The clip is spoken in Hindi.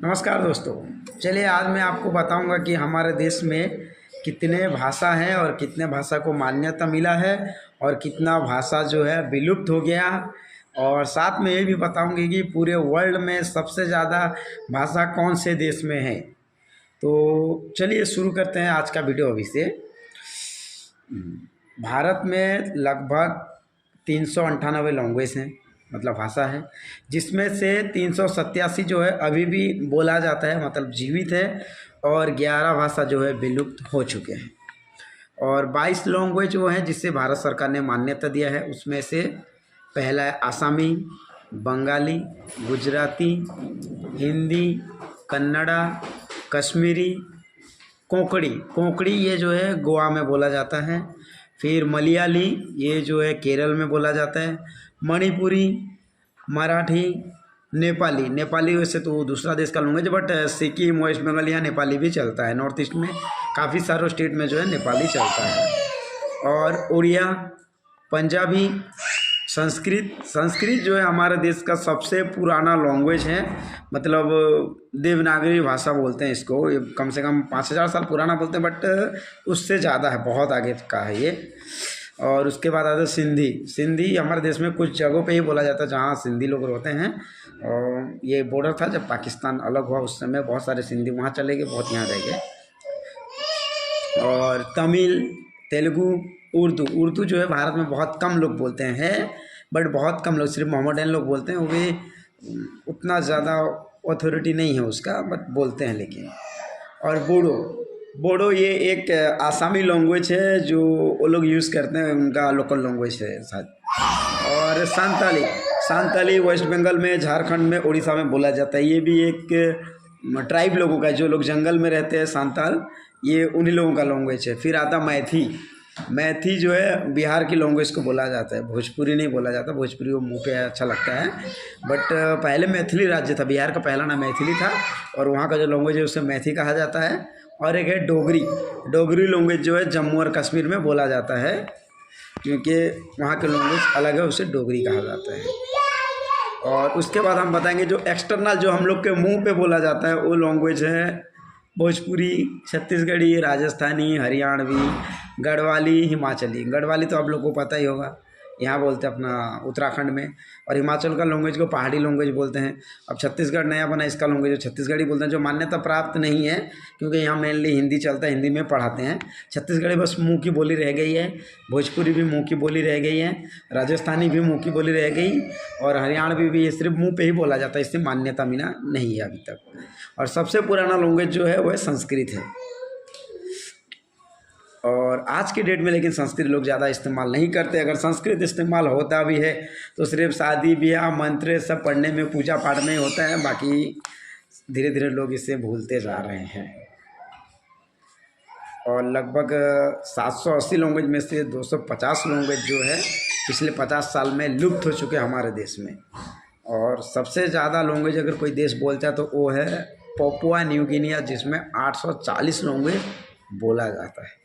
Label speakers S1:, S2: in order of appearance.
S1: नमस्कार दोस्तों। चलिए आज मैं आपको बताऊंगा कि हमारे देश में कितने भाषा हैं और कितने भाषा को मान्यता मिला है और कितना भाषा जो है विलुप्त हो गया। और साथ में ये भी बताऊंगी कि पूरे वर्ल्ड में सबसे ज़्यादा भाषा कौन से देश में है। तो चलिए शुरू करते हैं आज का वीडियो अभी से। भारत में लगभग 398 लैंग्वेज हैं, मतलब भाषा है, जिसमें से 387 जो है अभी भी बोला जाता है, मतलब जीवित है, और 11 भाषा जो है विलुप्त हो चुके हैं। और 22 लैंग्वेज वो हैं जिसे भारत सरकार ने मान्यता दिया है। उसमें से पहला है आसामी, बंगाली, गुजराती, हिंदी, कन्नड़ा, कश्मीरी, कोंकणी ये जो है गोवा में बोला जाता है। फिर मलयाली, ये जो है केरल में बोला जाता है। मणिपुरी, मराठी, नेपाली वैसे तो दूसरा देश का language, but Sikkim, West Bengal यहाँ नेपाली भी चलता है। नॉर्थ ईस्ट में काफ़ी सारे स्टेट में जो है नेपाली चलता है। और उड़िया, पंजाबी, संस्कृत जो है हमारे देश का सबसे पुराना लैंग्वेज है, मतलब देवनागरी भाषा बोलते हैं इसको। ये कम से कम 5000 साल पुराना बोलते हैं, बट उससे ज़्यादा है, बहुत आगे का है ये। और उसके बाद आता है सिंधी हमारे देश में कुछ जगहों पे ही बोला जाता है जहाँ सिंधी लोग रहते हैं। और ये बॉर्डर था जब पाकिस्तान अलग हुआ, उस समय बहुत सारे सिंधी वहाँ चले गए, बहुत यहाँ रह गए। और तमिल, तेलुगु, उर्दू जो है भारत में बहुत कम लोग बोलते हैं, बट बहुत कम लोग, सिर्फ मोहम्मदन लोग बोलते हैं। वो भी उतना ज़्यादा अथॉरिटी नहीं है उसका, बट बोलते हैं लेकिन। और बोडो ये एक आसामी लैंग्वेज है जो वो लोग यूज़ करते हैं, उनका लोकल लैंग्वेज है शायद। और सांताली वेस्ट बंगाल में, झारखंड में, उड़ीसा में बोला जाता है। ये भी एक ट्राइब लोगों का, जो लोग जंगल में रहते हैं, सांताल, ये उन्हीं लोगों का लैंग्वेज है। फिर आता मैथी जो है बिहार की लैंग्वेज को बोला जाता है, भोजपुरी नहीं बोला जाता। भोजपुरी वो मुँह पे अच्छा लगता है, बट पहले मैथिली राज्य था, बिहार का पहला नाम मैथिली था, और वहाँ का जो लैंग्वेज है उसे मैथी कहा जाता है। और एक है डोगरी लैंग्वेज जो है जम्मू और कश्मीर में बोला जाता है, क्योंकि वहाँ के लैंग्वेज अलग है, उसे डोगरी कहा जाता है। और उसके बाद हम बताएंगे जो एक्सटर्नल, जो हम लोग के मुंह पे बोला जाता है, वो लैंग्वेज है भोजपुरी, छत्तीसगढ़ी, राजस्थानी, हरियाणवी, गढ़वाली, हिमाचली। गढ़वाली तो आप लोग को पता ही होगा, यहाँ बोलते हैं अपना उत्तराखंड में। और हिमाचल का लैंग्वेज को पहाड़ी लैंग्वेज बोलते हैं। अब छत्तीसगढ़ नया बना, इसका लैंग्वेज जो छत्तीसगढ़ी बोलते हैं, जो मान्यता प्राप्त नहीं है, क्योंकि यहाँ मेनली हिंदी चलता है, हिंदी में पढ़ाते हैं। छत्तीसगढ़ी बस मुँह की बोली रह गई है, भोजपुरी भी मुँह की बोली रह गई है, राजस्थानी भी मुँह की बोली रह गई, और हरियाणवी भी, ये सिर्फ मुँह पे ही बोला जाता है, इससे मान्यता मिला नहीं है अभी तक। और सबसे पुराना लैंग्वेज जो है वह संस्कृत है। और आज के डेट में लेकिन संस्कृत लोग ज़्यादा इस्तेमाल नहीं करते। अगर संस्कृत इस्तेमाल होता भी है तो सिर्फ शादी ब्याह, मंत्र सब पढ़ने में, पूजा पाठ में होता है। बाकी धीरे धीरे लोग इसे भूलते जा रहे हैं। और लगभग 780 लैंग्वेज में से 250 लैंग्वेज जो है पिछले 50 साल में लुप्त हो चुके हैं हमारे देश में। और सबसे ज़्यादा लैंग्वेज अगर कोई देश बोलता है तो वो है पपुआ न्यू गिनिया, जिसमें 840 लैंग्वेज बोला जाता है।